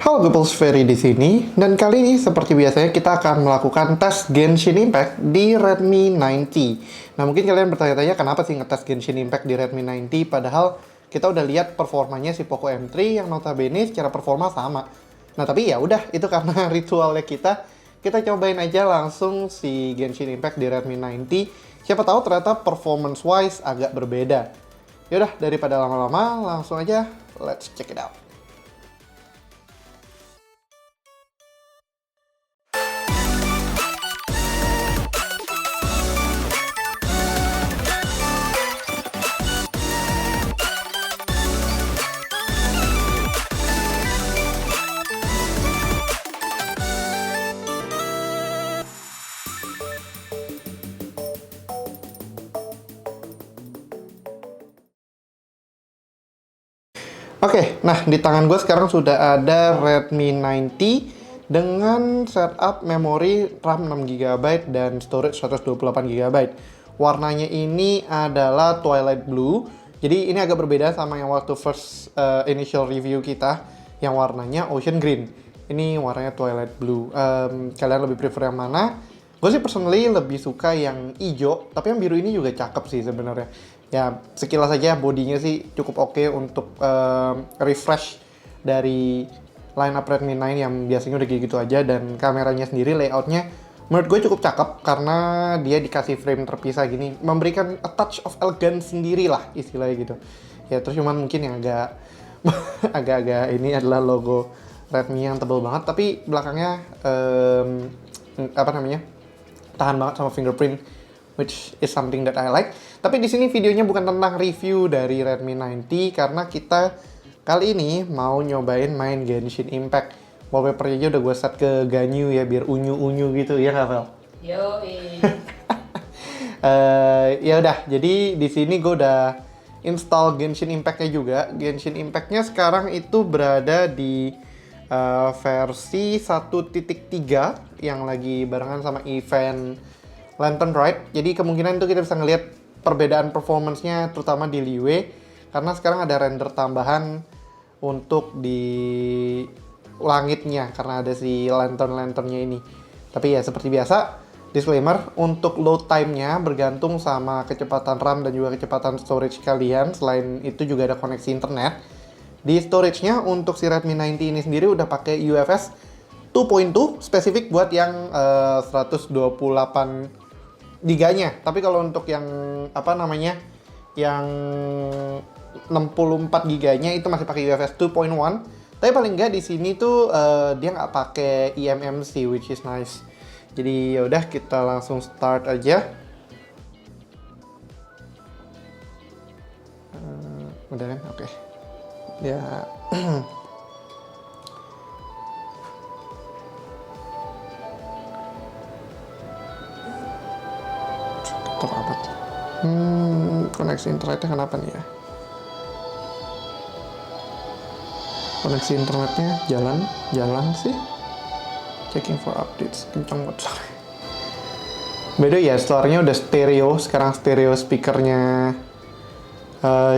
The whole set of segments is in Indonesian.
Halo People's Ferry di sini, dan kali ini seperti biasanya kita akan melakukan tes Genshin Impact di Redmi 90. Nah mungkin kalian bertanya-tanya kenapa sih ngetes Genshin Impact di Redmi 90 padahal kita udah lihat performanya si Poco M3 yang notabene secara performa sama. Nah tapi ya udah itu karena ritualnya kita cobain aja langsung si Genshin Impact di Redmi 90. Siapa tahu ternyata performance wise agak berbeda. Yaudah daripada lama-lama langsung aja let's check it out. Oke, nah di tangan gue sekarang sudah ada Redmi 90 dengan setup memori RAM 6 GB dan storage 128 GB. Warnanya ini adalah Twilight Blue. Jadi ini agak berbeda sama yang waktu first initial review kita yang warnanya Ocean Green. Ini warnanya Twilight Blue. Kalian lebih prefer yang mana? Gue sih personally lebih suka yang hijau, tapi yang biru ini juga cakep sih sebenarnya. Ya sekilas aja bodinya sih cukup oke untuk refresh dari lineup Redmi 9 yang biasanya udah gitu aja, dan kameranya sendiri layoutnya menurut gue cukup cakep karena dia dikasih frame terpisah gini, memberikan a touch of elegance sendiri lah istilahnya gitu. Ya terus cuman mungkin yang agak agak-agak ini adalah logo Redmi yang tebel banget, tapi belakangnya apa namanya, tahan banget sama fingerprint, which is something that I like. Tapi di sini videonya bukan tentang review dari Redmi 90 karena kita kali ini mau nyobain main Genshin Impact. Wallpapernya aja udah gue set ke Ganyu ya biar unyu-unyu gitu ya nggak Vel? Yoi. Ya udah, jadi di sini gue udah install Genshin Impact-nya juga. Genshin Impact-nya sekarang itu berada di versi 1.3 yang lagi barengan sama event Lantern Ride. Jadi kemungkinan itu kita bisa ngelihat perbedaan performance-nya terutama di Liyue karena sekarang ada render tambahan untuk di langitnya karena ada si lantern-lanternnya ini. Tapi ya seperti biasa, disclaimer, untuk load time-nya bergantung sama kecepatan RAM dan juga kecepatan storage kalian. Selain itu juga ada koneksi internet. Di storage-nya untuk si Redmi 90 ini sendiri udah pakai UFS 2.2 spesifik buat yang 128 GB-nya. Tapi kalau untuk yang apa namanya, yang 64 GB-nya itu masih pakai UFS 2.1. Tapi paling nggak di sini tuh dia nggak pakai eMMC, which is nice. Jadi yaudah kita langsung start aja. Udah kan? Oke. Ya. Terlambat. Koneksi internetnya kenapa nih ya? Koneksi internetnya jalan sih. Checking for updates, kencang banget sorry. Beda ya, store-nya udah stereo, sekarang stereo speakernya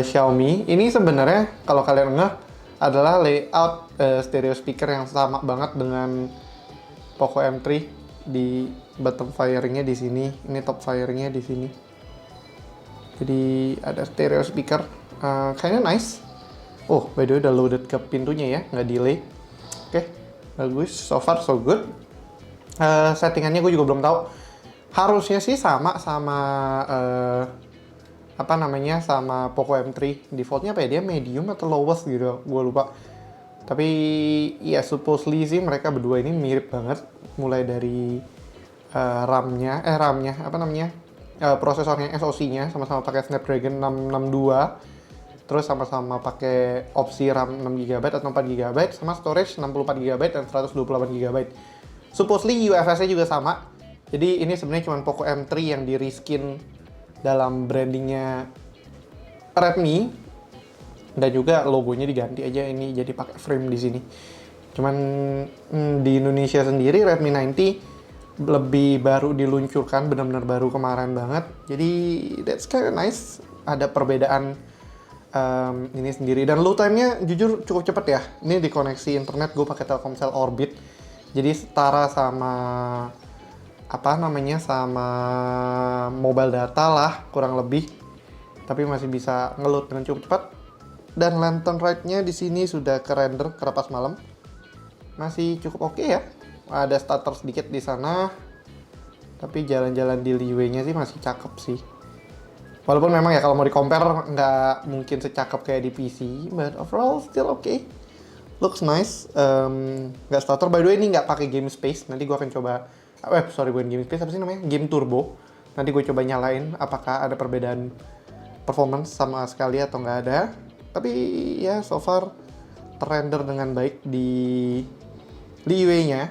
Xiaomi. Ini sebenarnya kalau kalian ngeh adalah layout stereo speaker yang sama banget dengan Poco M3 di bottom firing-nya di sini, ini top firing-nya di sini. Jadi ada stereo speaker, kayaknya nice. Oh, by the way udah loaded ke pintunya ya, nggak delay. Oke, bagus, so far so good. Settingannya gue juga belum tahu. Harusnya sih sama apa namanya, sama Poco M3. Defaultnya apa ya, dia medium atau lowest gitu, gue lupa. Tapi ya supposedly sih mereka berdua ini mirip banget, mulai dari RAM-nya apa namanya, prosesornya, SoC-nya sama-sama pakai Snapdragon 662, terus sama-sama pakai opsi RAM 6 GB atau 4 GB, sama storage 64 GB dan 128 GB. Supposedly UFS-nya juga sama. Jadi ini sebenarnya cuma Poco M3 yang di reskin dalam brandingnya Redmi, dan juga logonya diganti aja, ini jadi pakai frame di sini. Cuman di Indonesia sendiri Redmi 90 lebih baru diluncurkan, benar-benar baru kemarin banget. Jadi that's kind of nice. Ada perbedaan ini sendiri. Dan load time-nya jujur cukup cepat ya. Ini dikoneksi internet gue pakai Telkomsel Orbit. Jadi setara sama sama mobile data lah kurang lebih. Tapi masih bisa ngeload dengan cukup cepat. Dan lantern ride-nya di sini sudah ke-render pas malam. Masih cukup oke ya. Ada stutter sedikit di sana. Tapi jalan-jalan di Liyue-nya sih masih cakep sih. Walaupun memang ya kalau mau di-compare nggak mungkin secakep kayak di PC, but overall still okay. Looks nice. Nggak stutter. By the way ini nggak pakai game space. Nanti gue akan coba. Bukan game space, apa sih namanya? Game turbo. Nanti gue coba nyalain apakah ada perbedaan performance sama sekali atau nggak ada. Tapi ya so far terrender dengan baik di Liyue-nya.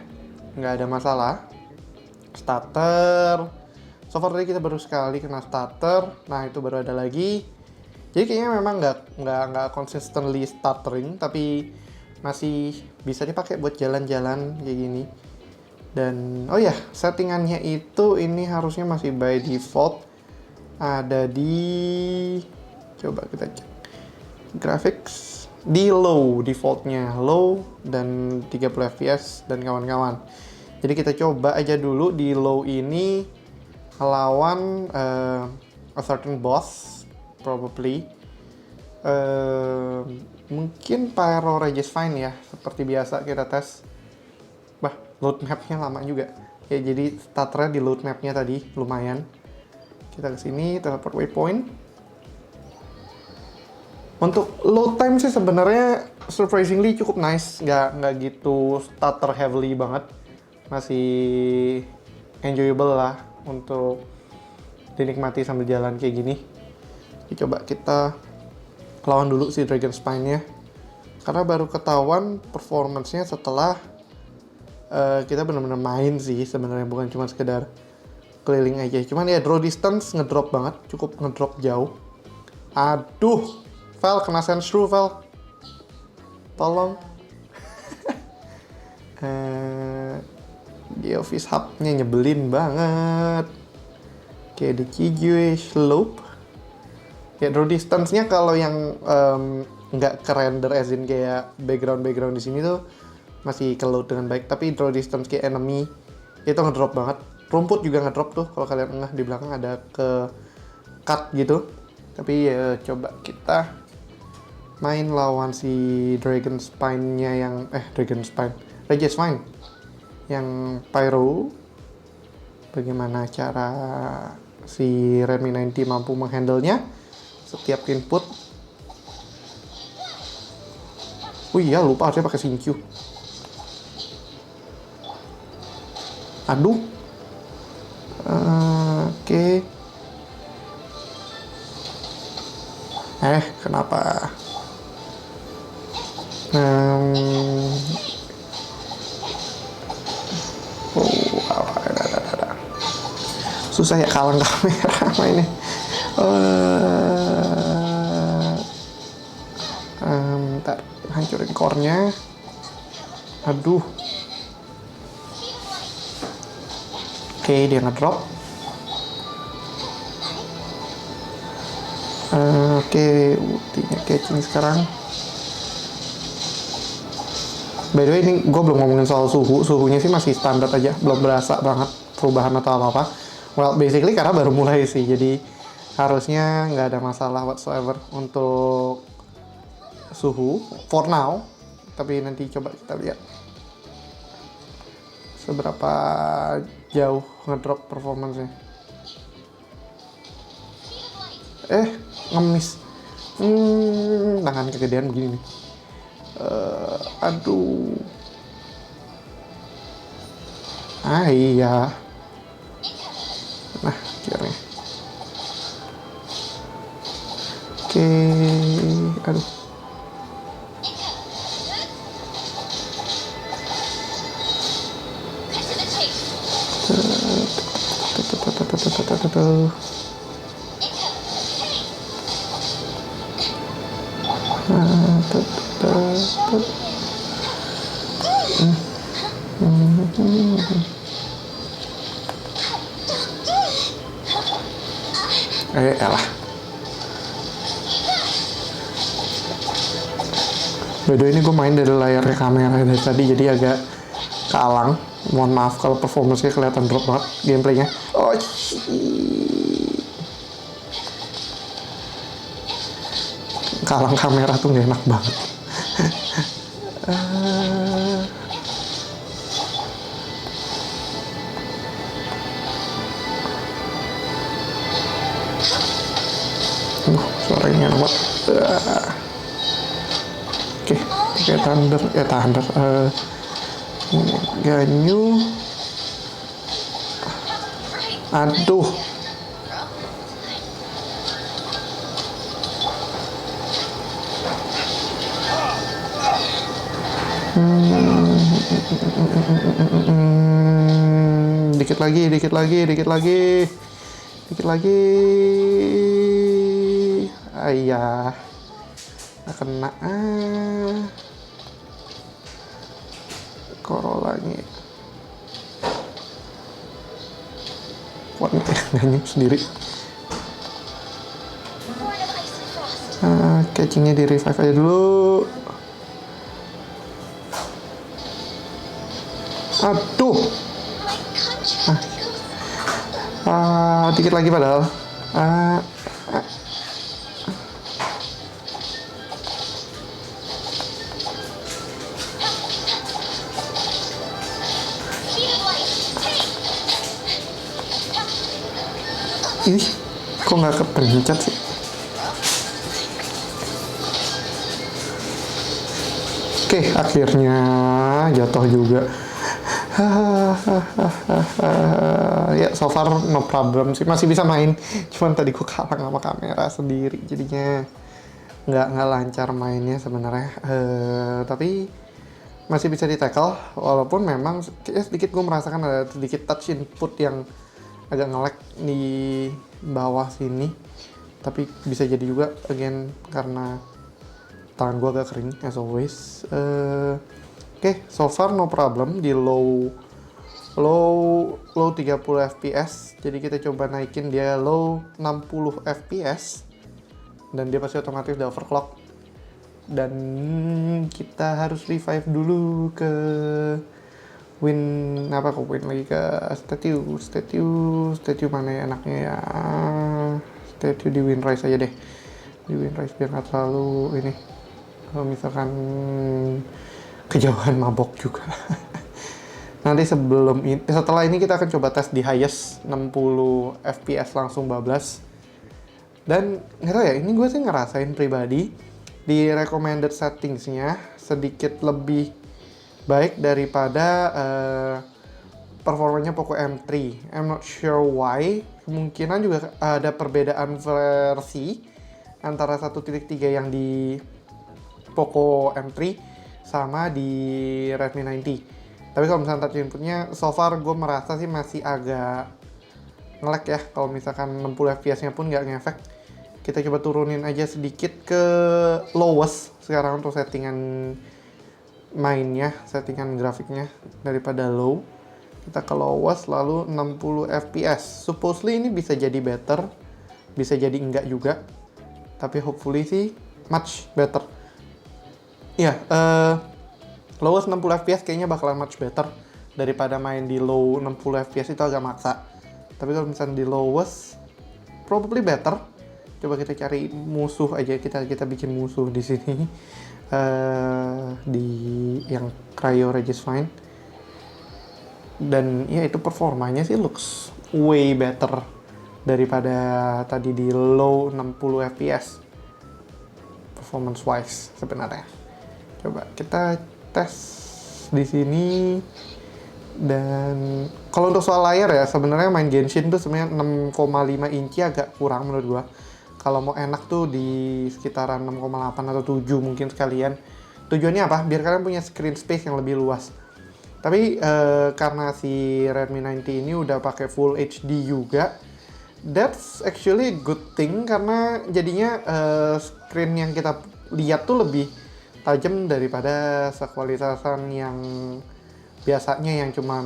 Nggak ada masalah. Stutter. So far tadi kita baru sekali kena stutter. Nah itu baru ada lagi. Jadi kayaknya memang nggak consistently stuttering, tapi masih bisa dipakai buat jalan-jalan kayak gini. Dan oh ya, settingannya itu ini harusnya masih by default ada di, coba kita cek graphics, di low defaultnya, low dan 30 fps dan kawan-kawan. Jadi kita coba aja dulu di low ini lawan a certain boss probably. Mungkin Pyro Regis Fine ya, seperti biasa kita tes. Load map-nya lama juga. Ya jadi starternya di load map-nya tadi lumayan. Kita ke sini teleport waypoint. Untuk load time sih sebenarnya surprisingly cukup nice, nggak gitu starter heavily banget. Masih enjoyable lah untuk dinikmati sambil jalan kayak gini. Coba kita lawan dulu si Dragon Spine-nya. Karena baru ketahuan performance-nya setelah kita benar-benar main sih sebenarnya, bukan cuma sekedar keliling aja. Cuman ya draw distance ngedrop banget, cukup ngedrop jauh. Aduh, Vel kena sensru Vel. Tolong. Geofish Hub-nya nyebelin banget. Kayak di Kijue Slope. Ya draw distance-nya kalau yang nggak ke-render as in kayak background di sini tuh masih ke-load dengan baik, tapi draw distance kayak enemy itu ngedrop banget. Rumput juga ngedrop tuh, kalau kalian ngeh di belakang ada ke cut gitu. Tapi ya coba kita main lawan si Dragon Spine-nya yang Regis Fine yang Pyro. Bagaimana cara si Redmi 90 mampu menghandle-nya setiap input. Iya lupa harusnya pakai Shinkyu. Aduh. Oke. Kenapa? Susah ya kawan kamera mainnya. Bentar, hancurin core-nya. Aduh. Oke, dia ngedrop. Oke, ultinya catching sekarang. By the way, ini gue belum ngomongin soal suhu. Suhunya sih masih standar aja, belum berasa banget perubahan atau apa-apa. Well, basically karena baru mulai sih, jadi harusnya nggak ada masalah whatsoever untuk suhu for now. Tapi nanti coba kita lihat seberapa jauh ngedrop performance-nya. Ngemis. Tangan kegedean begini nih. Aduh. Iya. Nah, akhirnya. Oke. Aduh. Elah. By the way, ini gue main dari layarnya kamera dari tadi, jadi agak kealang. Mohon maaf kalau performance-nya kelihatan drop banget gameplaynya. Oh, kalang kamera tuh gak enak banget. Suaranya enak banget. Oke, pakai thunder, Ganyu. Aduh. Dikit lagi. Ayah. Nggak kena. Corolanya. Kuat nggak sendiri. Catchingnya di revive aja dulu. Aduh. Dikit lagi padahal. Ini kok nggak kepencet sih? Oke, akhirnya jatuh juga. Ya, so far no problem sih, masih bisa main. Cuman tadi gue kalah sama kamera sendiri, jadinya nggak lancar mainnya sebenarnya. Tapi masih bisa di tackle, walaupun memang sedikit gue merasakan ada sedikit touch input yang agak nge-lag di bawah sini. Tapi bisa jadi juga again karena tangan gue agak kering as always. Oke, so far no problem di low 30 fps. Jadi kita coba naikin dia low 60 fps dan dia pasti otomatis udah overclock. Dan kita harus revive dulu ke win lagi ke statue mana ya enaknya ya. Statue di Windrise aja deh. Di Windrise biar nggak terlalu ini. Kalau misalkan kejauhan mabok juga. Nanti setelah ini kita akan coba tes di highest 60 fps langsung bablas. Dan nggak tahu ya, ini gue sih ngerasain pribadi di recommended settingsnya sedikit lebih baik daripada performanya Poco M3. I'm not sure why. Kemungkinan juga ada perbedaan versi antara 1.3 yang di Poco M3 sama di Redmi 90. Tapi kalau misalnya touch inputnya, so far gue merasa sih masih agak nge-lag ya. Kalau misalkan 60 fps-nya pun nggak ngefek. Kita coba turunin aja sedikit ke lowest sekarang untuk settingan mainnya, settingan grafiknya daripada low. Kita ke lowest lalu 60 fps. Supposedly ini bisa jadi better, bisa jadi enggak juga. Tapi hopefully sih much better. Ya, lowest 60 fps kayaknya bakalan much better daripada main di low 60 fps itu agak maksa. Tapi kalau misalnya di lowest probably better. Coba kita cari musuh aja, kita bikin musuh di sini. Di yang Cryo Regis Fine. Dan ya itu performanya sih looks way better daripada tadi di low 60 fps performance wise sebenarnya. Coba kita tes di sini. Dan kalau untuk soal layar ya, sebenarnya main Genshin tuh sebenarnya 6,5 inci agak kurang menurut gua. Kalau mau enak tuh di sekitaran 6,8 atau 7 mungkin sekalian. Tujuannya apa? Biar kalian punya screen space yang lebih luas. Tapi karena si Redmi 90 ini udah pakai Full HD juga, that's actually a good thing karena jadinya screen yang kita lihat tuh lebih tajam daripada sekualitasan yang biasanya yang cuman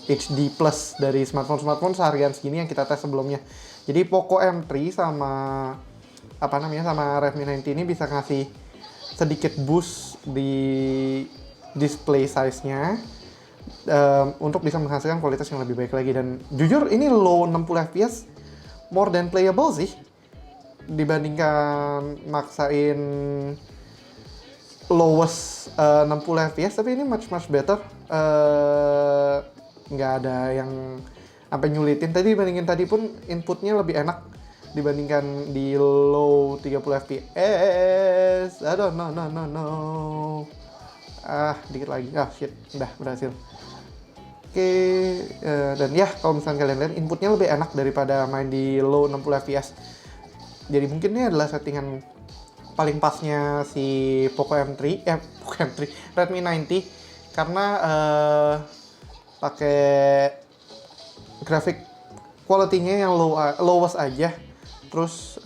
HD plus dari smartphone seharian segini yang kita tes sebelumnya. Jadi Poco M3 sama sama Redmi 90 ini bisa ngasih sedikit boost di display size-nya untuk bisa menghasilkan kualitas yang lebih baik lagi. Dan jujur ini low 60 fps more than playable sih dibandingkan maksain lowest 60 fps, tapi ini much better. Nggak ada yang sampai nyulitin. Tadi dibandingin tadi pun inputnya lebih enak dibandingkan di low 30 fps. Aduh, no. Dikit lagi. Shit. Udah berhasil. Oke, dan ya kalau misalnya kalian lihat inputnya lebih enak daripada main di low 60 fps. Jadi mungkin ini adalah settingan paling pasnya si Poco M3, Redmi 90, karena pakai grafik quality-nya yang lowest aja. Terus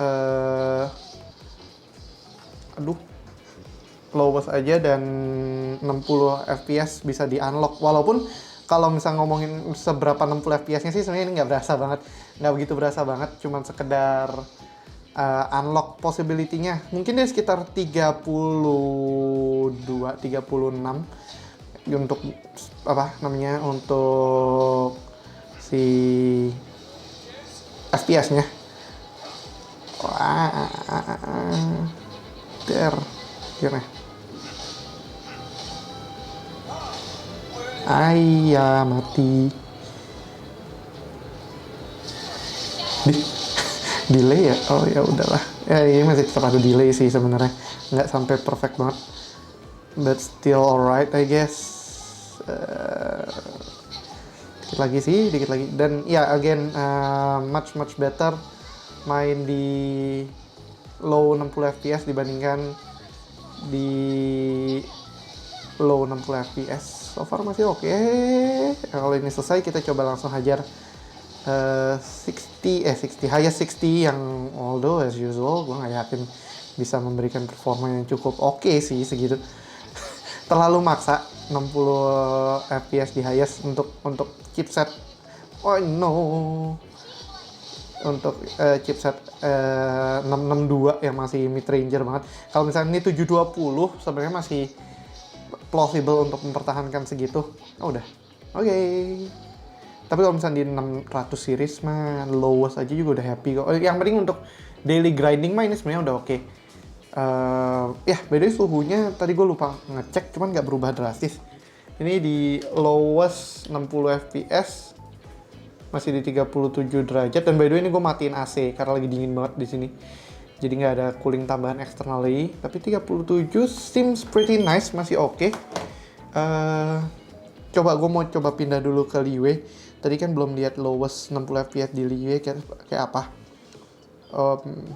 lowest aja dan 60 fps bisa di unlock. Walaupun kalau misal ngomongin seberapa 60 fps-nya sih sebenarnya ini nggak begitu berasa banget, cuman sekedar unlock possibility-nya mungkin dia sekitar 32, 36 untuk untuk si FPS-nya. Gimana? Ayah mati. Delay ya? Oh ya udahlah. Ya ini masih tetap ada delay sih sebenarnya. Nggak sampai perfect banget. But still alright I guess. Dikit lagi. Dan ya again much better main di low 60 fps dibandingkan di low 60 fps. So far masih oke. Kalau ini selesai kita coba langsung hajar 60 highest 60 yang although as usual gue nggak yakin bisa memberikan performa yang cukup oke sih segitu. Terlalu maksa 60 fps di highest untuk chipset. Oh no, untuk chipset 662 yang masih mid ranger banget. Kalau misalnya ini 720 sebenarnya masih plausible untuk mempertahankan segitu. Udah oke. Tapi kalau misalnya di 600 series mah lowest aja juga udah happy kok. Yang penting untuk daily grinding mah ini sebenarnya udah oke. By the way suhunya tadi gue lupa ngecek, cuman nggak berubah drastis. Ini di lowest 60 fps masih di 37 derajat, dan by the way ini gue matiin AC karena lagi dingin banget di sini. Jadi nggak ada cooling tambahan externally. Tapi 37 seems pretty nice, masih oke. Gue mau coba pindah dulu ke Liwe. Tadi kan belum lihat lowest 60 fps di Liwe kayak apa.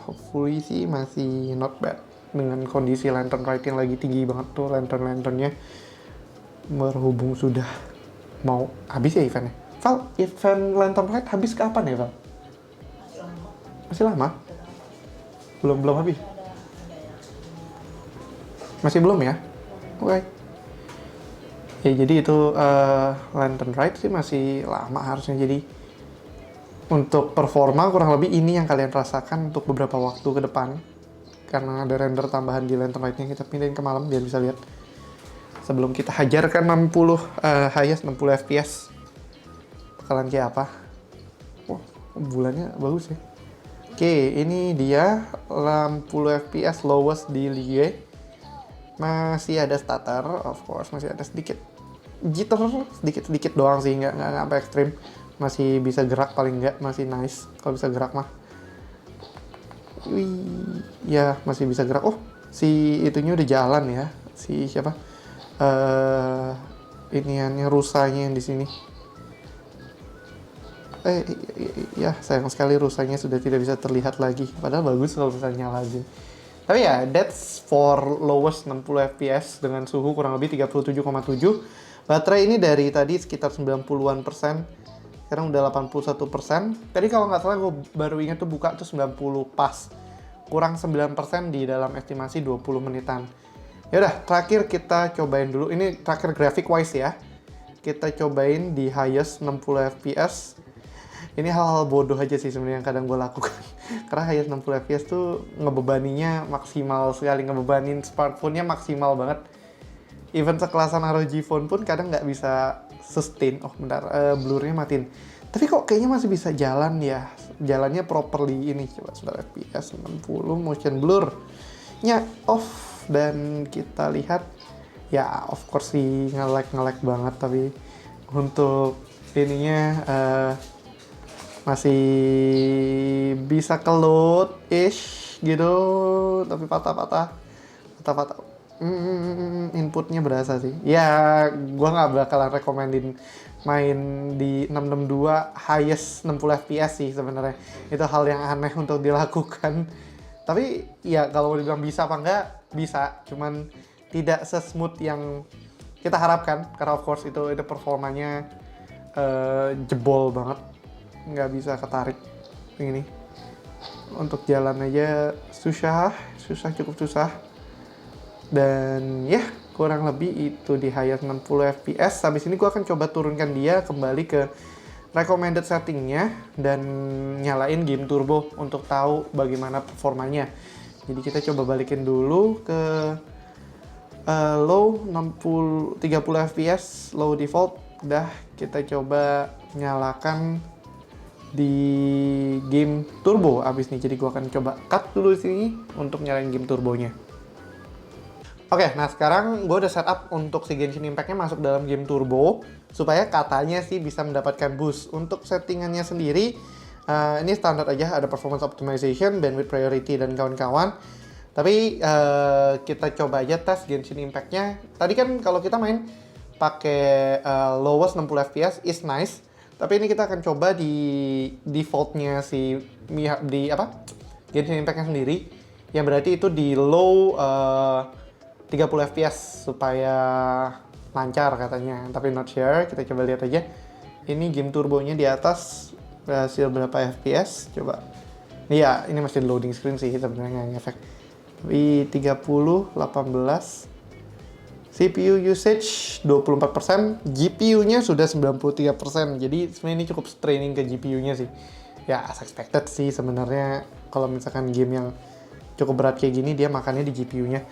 Hopefully sih masih not bad dengan kondisi lantern right yang lagi tinggi banget tuh lanternnya. Berhubung sudah mau habis ya eventnya. Val, event lantern right habis kapan ya Val? Masih lama? Belum habis? Masih belum ya? Oke. Ya jadi itu lantern right sih masih lama harusnya. Jadi untuk performa kurang lebih ini yang kalian rasakan untuk beberapa waktu ke depan, karena ada render tambahan di lantern right-nya. Kita pindahin ke malam biar bisa lihat sebelum kita hajarkan 60 highest 60 fps bakalan kayak apa. Bulannya bagus ya. Oke, ini dia 60 fps lowest di Ligue. Masih ada stutter, of course, masih ada sedikit jitter, sedikit doang sih, nggak sampai ekstrim. Masih bisa gerak, paling nggak masih nice kalau bisa gerak mah. Wih, ya masih bisa gerak. Oh, si itunya udah jalan ya. Si siapa? Iniannya rusanya yang di sini. Ya sayang sekali rusanya sudah tidak bisa terlihat lagi. Padahal bagus kalau misalnya nyala aja. Tapi ya, that's for lowest 60 fps dengan suhu kurang lebih 37,7. Baterai ini dari tadi sekitar 90-an persen. Sekarang udah 81%. Tadi kalau nggak salah gue baru ingat tuh buka tuh 90 pas. Kurang 9% di dalam estimasi 20 menitan. Yaudah, terakhir kita cobain dulu. Ini terakhir graphic wise ya. Kita cobain di highest 60 fps. Ini hal-hal bodoh aja sih sebenarnya yang kadang gue lakukan. Karena high 60 fps tuh ngebebaninya maksimal sekali, ngebebanin smartphone-nya maksimal banget. Even sekelasan ROG Phone pun kadang nggak bisa sustain. Oh bentar, blurnya matiin. Tapi kok kayaknya masih bisa jalan ya. Jalannya properly ini. Coba sebentar, FPS 60, motion blur-nya off. Dan kita lihat, ya of course sih nge-lag banget. Tapi untuk ininya masih bisa keload-ish gitu. Tapi patah-patah. Inputnya berasa sih. Ya, gua nggak bakalan rekomendin main di 662 highest 60 fps sih sebenarnya. Itu hal yang aneh untuk dilakukan. Tapi ya kalau dibilang bisa apa enggak, bisa. Cuman tidak sesmooth yang kita harapkan. Karena of course itu performanya jebol banget. Nggak bisa ketarik ini. Untuk jalan aja cukup susah. Dan ya kurang lebih itu di highest 60 fps. Habis ini gue akan coba turunkan dia kembali ke recommended settingnya dan nyalain game turbo untuk tahu bagaimana performanya. Jadi kita coba balikin dulu ke low 30 fps, low default. Udah, kita coba nyalakan di game turbo abis nih. Jadi gue akan coba cut dulu di sini untuk nyalain game turbonya. Oke, nah sekarang gue udah setup untuk si Genshin Impact-nya masuk dalam game turbo supaya katanya sih bisa mendapatkan boost. Untuk settingannya sendiri, ini standar aja, ada performance optimization, bandwidth priority, dan kawan-kawan. Tapi kita coba aja tes Genshin Impact-nya. Tadi kan kalau kita main pakai lowest 60 fps is nice. Tapi ini kita akan coba di default-nya Genshin Impact-nya sendiri. Yang berarti itu di low 30 fps supaya lancar katanya, tapi not sure. Kita coba lihat aja. Ini game turbonya di atas berhasil berapa fps? Coba. Iya, ini masih loading screen sih sebenarnya, nggak ngefek. Tapi 30, 18. CPU usage 24%, GPU-nya sudah 93%. Jadi sebenarnya ini cukup straining ke GPU-nya sih. Ya, as expected sih sebenarnya kalau misalkan game yang cukup berat kayak gini dia makannya di GPU-nya.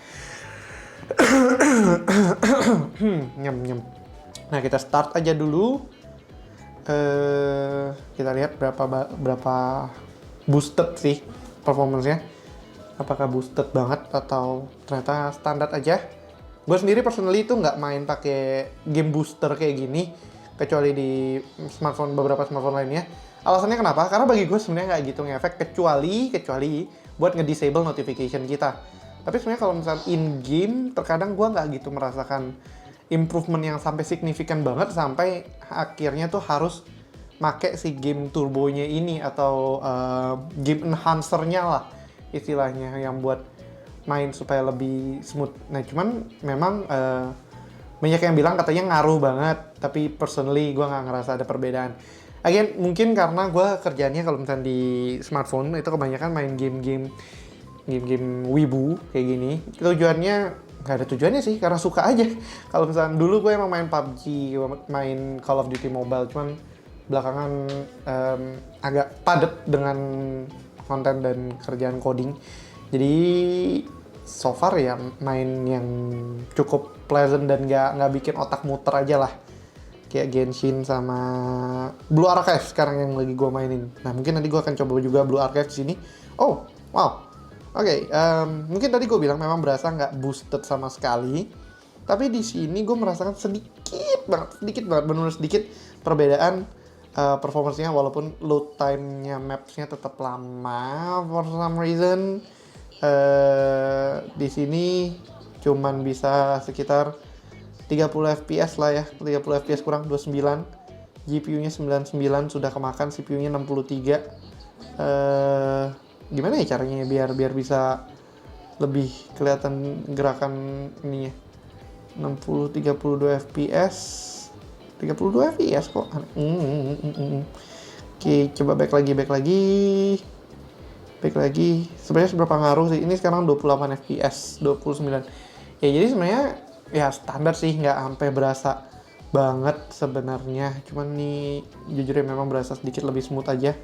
Nyem. Nah, kita start aja dulu. Kita lihat berapa boosted sih performance-nya. Apakah boosted banget atau ternyata standar aja. Gue sendiri personally itu nggak main pakai game booster kayak gini, kecuali di beberapa smartphone lainnya. Alasannya kenapa? Karena bagi gue sebenarnya nggak gitu ngefek, kecuali buat nge-disable notification kita. Tapi sebenarnya kalau misalnya in-game, terkadang gue nggak gitu merasakan improvement yang sampai signifikan banget, sampai akhirnya tuh harus make si game turbonya ini, atau game enhancer-nya lah istilahnya, yang buat main supaya lebih smooth. Nah cuman memang banyak yang bilang katanya ngaruh banget, tapi personally gue nggak ngerasa ada perbedaan. Again, mungkin karena gue kerjanya kalau misalnya di smartphone itu kebanyakan main game wibu kayak gini. Tujuannya nggak ada tujuannya sih, karena suka aja. Kalau misalnya dulu gue emang main PUBG, main Call of Duty Mobile, cuman belakangan agak padat dengan konten dan kerjaan coding. Jadi so far ya main yang cukup pleasant dan nggak bikin otak muter aja lah. Kayak Genshin sama Blue Archive sekarang yang lagi gue mainin. Nah mungkin nanti gue akan coba juga Blue Archive di sini. Oh, wow. Oke, mungkin tadi gue bilang memang berasa nggak boosted sama sekali. Tapi di sini gue merasakan sedikit banget, benar-benar sedikit perbedaan performance-nya, walaupun load time-nya maps-nya tetap lama for some reason. Di sini cuman bisa sekitar 30 fps lah ya, 30 fps kurang 29. GPU-nya 99 sudah kemakan, CPU-nya 63. Gimana ya caranya biar bisa lebih kelihatan gerakan ininya. 32 fps 32 fps kok. Oke, coba back lagi. Sebenarnya seberapa ngaruh sih? Ini sekarang 28 fps, 29. Ya jadi sebenarnya ya standar sih, nggak sampai berasa banget sebenarnya, cuman nih jujur ya memang berasa sedikit lebih smooth aja.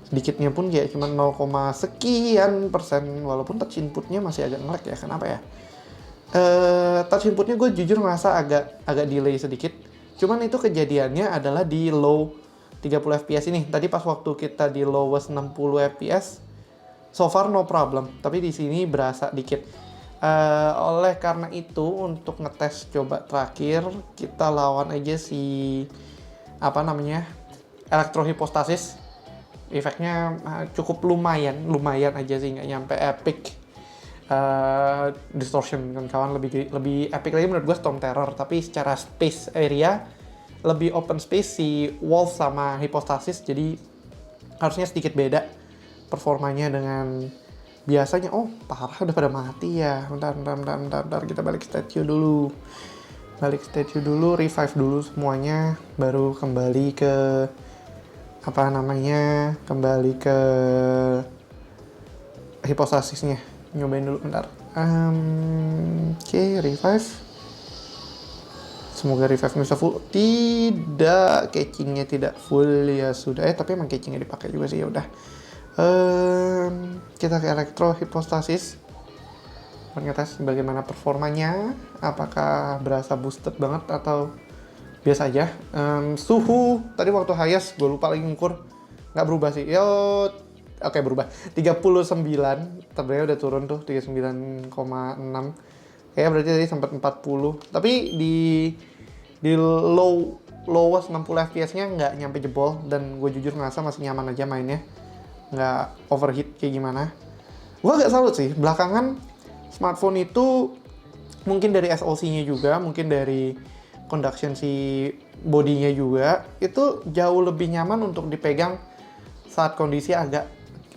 Sedikitnya pun kayak cuman 0, sekian persen, walaupun touch inputnya masih agak nge-lag ya, kenapa ya? Touch inputnya gue jujur ngerasa agak delay sedikit. Cuman itu kejadiannya adalah di low 30 fps ini. Tadi pas waktu kita di lowest 60 fps, so far no problem. Tapi di sini berasa dikit. Oleh karena itu untuk ngetes coba terakhir kita lawan aja si apa namanya elektrohipostasis. Efeknya cukup lumayan aja sih, nggak nyampe epic. Distortion kan kawan, lebih epic lagi menurut gue Storm Terror, tapi secara space area lebih open space si Wolf sama Hypostasis, jadi harusnya sedikit beda performanya dengan biasanya. Oh parah, udah pada mati ya. Bentar, kita balik statue dulu, revive dulu semuanya, baru kembali ke kembali ke Hypostasisnya. Nyobain dulu bentar. Oke, revive. Semoga revive-nya bisa full. Tidak, catching-nya tidak full ya sudah. Tapi emang catching-nya dipakai juga sih, ya udah. Kita ke elektro hipostasis. Ngetes bagaimana performanya. Apakah berasa boosted banget atau biasa aja. Suhu tadi waktu highest gue lupa lagi ngukur, nggak berubah sih. Oke, berubah 39, sebenarnya udah turun tuh 39,6. Kayaknya berarti tadi sempat 40. Tapi di lowest 60 fps-nya nggak nyampe jebol, dan gue jujur ngerasa masih nyaman aja mainnya, nggak overheat kayak gimana. Gue agak salut sih, belakangan smartphone itu mungkin dari SoC-nya juga, mungkin dari conduction si bodinya juga, itu jauh lebih nyaman untuk dipegang saat kondisi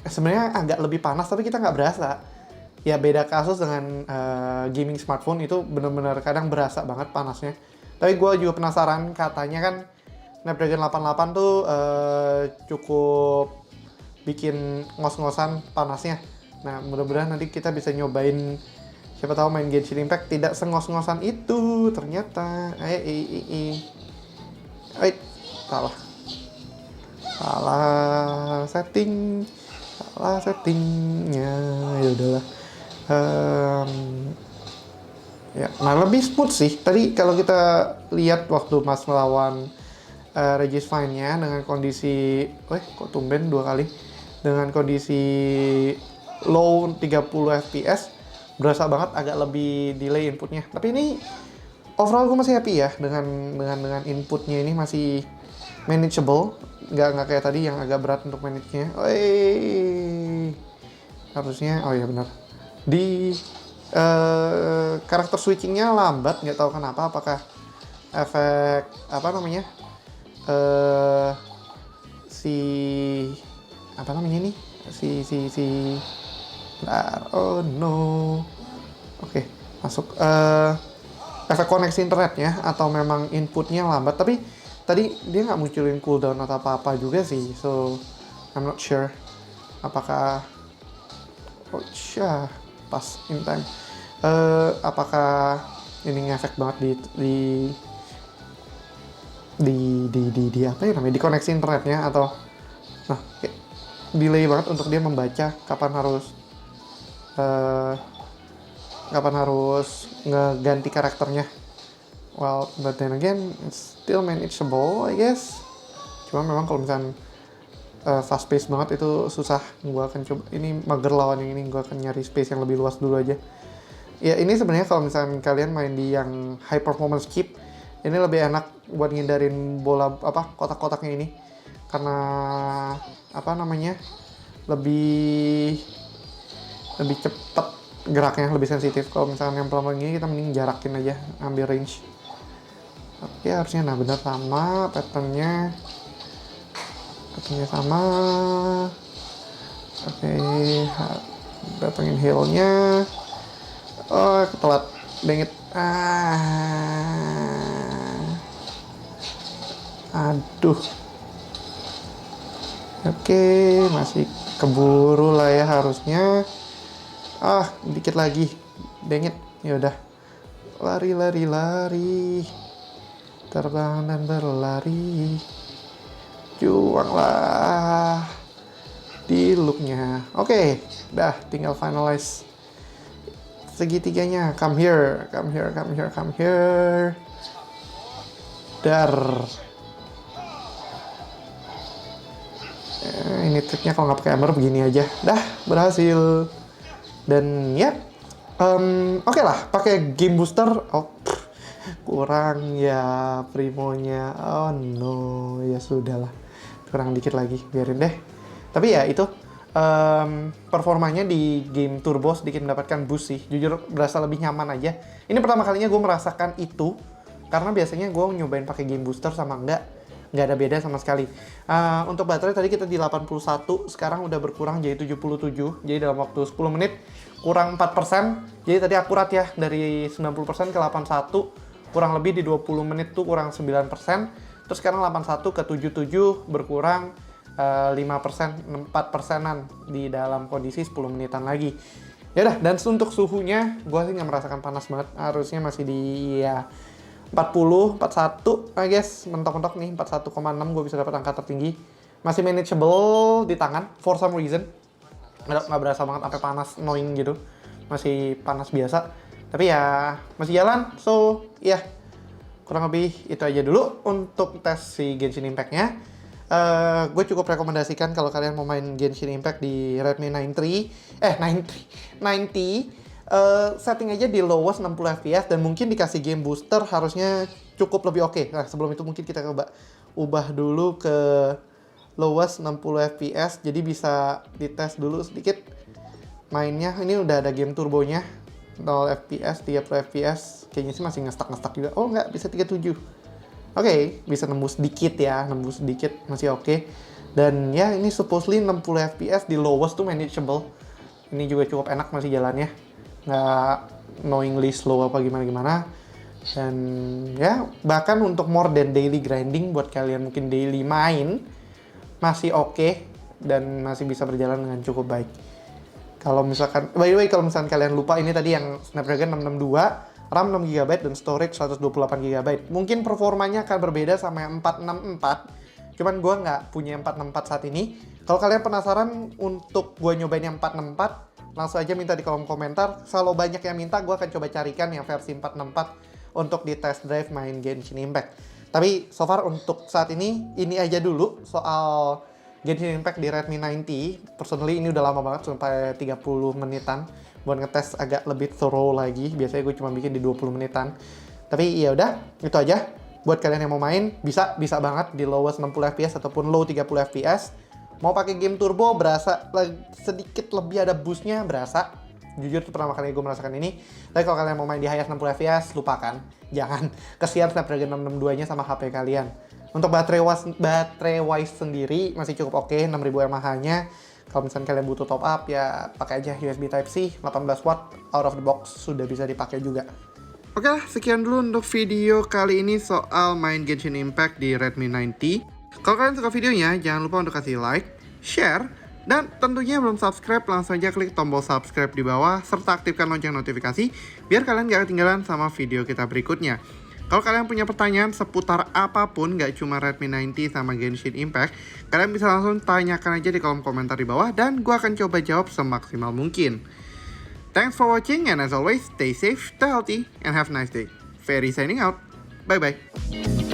sebenarnya agak lebih panas, tapi kita nggak berasa. Ya beda kasus dengan gaming smartphone, itu bener-bener kadang berasa banget panasnya. Tapi gue juga penasaran, katanya kan Snapdragon 88 tuh cukup bikin ngos-ngosan panasnya. Nah mudah-mudahan nanti kita bisa nyobain, siapa tahu main Genshin Impact tidak sengos-ngosan itu ternyata. Salah settingnya, ya udahlah. Ya, nah lebih smooth sih. Tadi kalau kita lihat waktu Mas melawan Regis Fine-nya dengan kondisi, kok tumben 2 kali, dengan kondisi low 30 fps, berasa banget agak lebih delay inputnya. Tapi ini overall gue masih happy ya dengan inputnya, ini masih manageable, nggak kayak tadi yang agak berat untuk manage-nya. Harusnya, oh iya benar, di karakter switchingnya lambat, nggak tahu kenapa, apakah efek oh no, oke, masuk efek koneksi internetnya atau memang inputnya lambat. Tapi tadi dia nggak munculin cooldown atau apa-apa juga sih, so I'm not sure apakah pas in time, apakah ini ngefek banget di apa ya namanya, di koneksi internetnya, atau delay banget untuk dia membaca kapan harus ngeganti karakternya. Well, but then again, it's still manageable, I guess. Cuma memang kalau misalnya fast pace banget itu susah. Gue akan coba, ini mager lawan yang ini, gue akan nyari space yang lebih luas dulu aja. Ya ini sebenarnya kalau misalnya kalian main di yang high performance chip, ini lebih enak buat ngindarin bola kotak-kotaknya ini, karena lebih cepet geraknya, lebih sensitif. Kalau misalnya yang pelan-pelan ini kita mending jarakin aja, ambil range. Oke, harusnya benar sama patternnya sama. Oke, datengin healnya. Oh, ketelat, dengit. Aduh. Oke, masih keburu lah ya harusnya. Dikit lagi, dengit. Ya udah, lari. Terbang dan berlari, juanglah di loopnya. Oke, dah tinggal finalize segitiganya. Come here, come here, come here, come here. Dar. Ini triknya kalau nggak pakai hammer begini aja. Dah, berhasil. Dan ya, oke lah, pakai game booster. Oh, kurang ya primonya. Oh no, ya sudahlah. Kurang dikit lagi, biarin deh. Tapi ya itu, performanya di game turbo sedikit mendapatkan boost sih. Jujur berasa lebih nyaman aja. Ini pertama kalinya gue merasakan itu. Karena biasanya gue nyobain pakai game booster sama nggak ada beda sama sekali. Untuk baterai tadi kita di 81, sekarang udah berkurang jadi 77. Jadi dalam waktu 10 menit kurang 4%. Jadi tadi akurat ya, dari 90% ke 81. Kurang lebih di 20 menit tuh kurang 9%. Terus sekarang 81 ke 77 berkurang 5%, 4%-an di dalam kondisi 10 menitan lagi. Yaudah, dan untuk suhunya gue sih nggak merasakan panas banget. Harusnya masih di ya 40, 41, I guess, mentok-mentok nih, 41,6 gue bisa dapat angka tertinggi. Masih manageable di tangan, for some reason. Nggak berasa banget sampai panas, annoying gitu. Masih panas biasa. Tapi ya, masih jalan, so, ya. Kurang lebih itu aja dulu untuk tes si Genshin Impact-nya. Gue cukup rekomendasikan kalau kalian mau main Genshin Impact di Redmi 90. Setting aja di lowest 60 fps dan mungkin dikasih game booster harusnya cukup lebih oke. Nah, sebelum itu mungkin kita coba ubah dulu ke lowest 60 fps, jadi bisa dites dulu sedikit mainnya. Ini udah ada game turbonya, 0 fps, 30 fps, kayaknya sih masih ngestak-ngestak juga. Oh nggak, bisa 37. Oke, bisa nembus dikit ya, masih oke. Dan ya ini supposedly 60 fps di lowest tuh manageable. Ini juga cukup enak masih jalannya, nggak knowingly slow apa gimana-gimana. Dan ya bahkan untuk more than daily grinding buat kalian mungkin daily main masih oke dan masih bisa berjalan dengan cukup baik. Kalau misalkan, by the way, kalau misalkan kalian lupa, ini tadi yang Snapdragon 662, RAM 6GB dan storage 128GB. Mungkin performanya akan berbeda sama yang 464, cuman gue nggak punya 464 saat ini. Kalau kalian penasaran untuk gue nyobain yang 464, langsung aja minta di kolom komentar. Kalau banyak yang minta, gue akan coba carikan yang versi 464 untuk di test drive main Genshin Impact. Tapi so far untuk saat ini aja dulu soal Genshin Impact di Redmi 90. Personally ini udah lama banget, sampai 30 menitan buat ngetes agak lebih thorough lagi. Biasanya gue cuma bikin di 20 menitan. Tapi ya udah, itu aja. Buat kalian yang mau main, bisa banget di lowest 60 fps ataupun low 30 fps. Mau pakai game turbo berasa sedikit lebih ada boostnya, berasa. Jujur itu pertama kali gue merasakan ini. Tapi kalau kalian mau main di highest 60 fps, lupakan. Jangan. Kesian Snapdragon 662-nya sama HP kalian. Untuk baterai wise sendiri masih cukup oke, 6000 mAh-nya. Kalau misalnya kalian butuh top up ya pakai aja USB Type-C 18 watt out of the box, sudah bisa dipakai juga. Oke, sekian dulu untuk video kali ini soal main Genshin Impact di Redmi 90. Kalau kalian suka videonya, jangan lupa untuk kasih like, share, dan tentunya belum subscribe, langsung aja klik tombol subscribe di bawah, serta aktifkan lonceng notifikasi, biar kalian gak ketinggalan sama video kita berikutnya. Kalau kalian punya pertanyaan seputar apapun, gak cuma Redmi 90 sama Genshin Impact, kalian bisa langsung tanyakan aja di kolom komentar di bawah, dan gue akan coba jawab semaksimal mungkin. Thanks for watching, and as always, stay safe, stay healthy, and have a nice day. Ferry signing out. Bye-bye.